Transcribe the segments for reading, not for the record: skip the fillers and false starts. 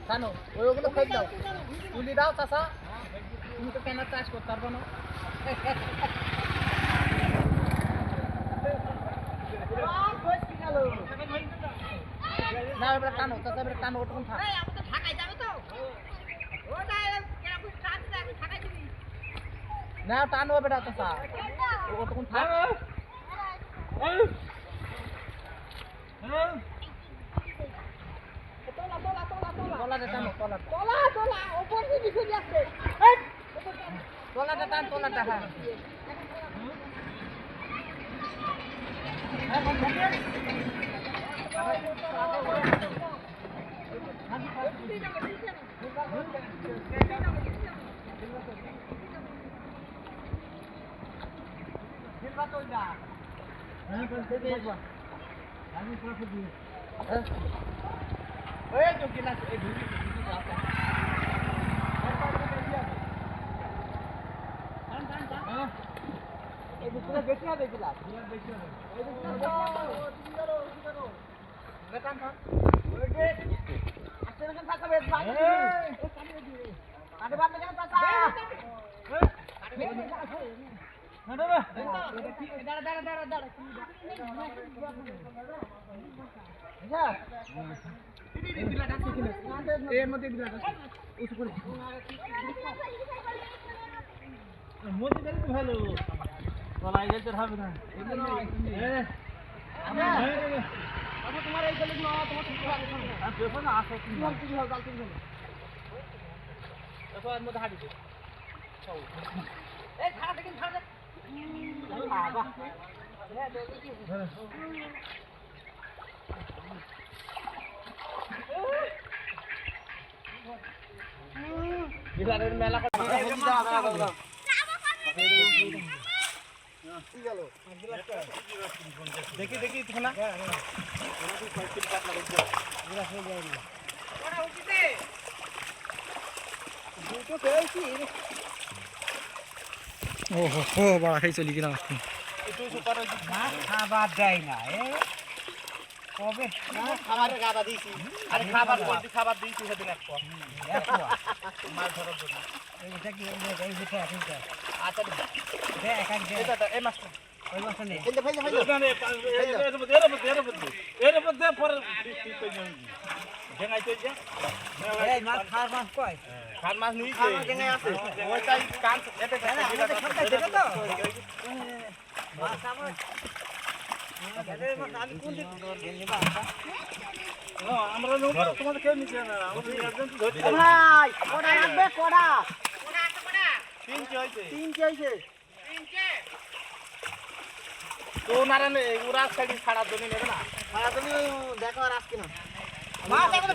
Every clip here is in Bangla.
জানো ওইগুলো ফেক দাও, তুলি দাও চাষা, তুমি তো কেন চাষ করতে পারবো না। না এবার টানো চাষা, এবার টানো, ওটুকুন থাক। না টানো বেটা চাষা, ওটুকুন থাক। তলাটা টানো, তলাটা টান, তলাটা। হ্যাঁ বেশি হবে গিলাস, ভালো তলায় যেতে হবে না। তোমার এই গেলে তোমার আসো মধ্যে হাঁটি মেলা দেখি দেখি না ওহো বাড়া খাই চলি কিনা খাবার দেয় না কবে খাবারের গাদা দিয়েছি, আরে খাবার খাবার দিয়েছি সেদিন মাছ ধরার জন্য। আচ্ছা এই মাছটা ওই মাছটা নেই, খার মাছ নিয়েছে ওইটাই কান এতে তো আমরা তোমাদের কেউ নিচ্ছে না, ভাই কড়া রাখবে, কড়া তিনটে হয়েছে তো নারায়ণ ওরা সাইডে ছাড়ার জন্য নেবে না, ছাড়ার জন্য দেখো আর আসছে না মাছ এখন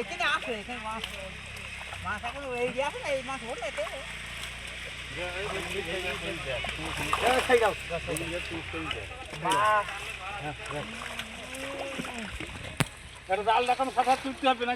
এখানে আছে, এখানে মাছ মাছ এখন এই যে আছে না, এই মাছ হলে জাল দেখানো কথা তুলতে হবে না।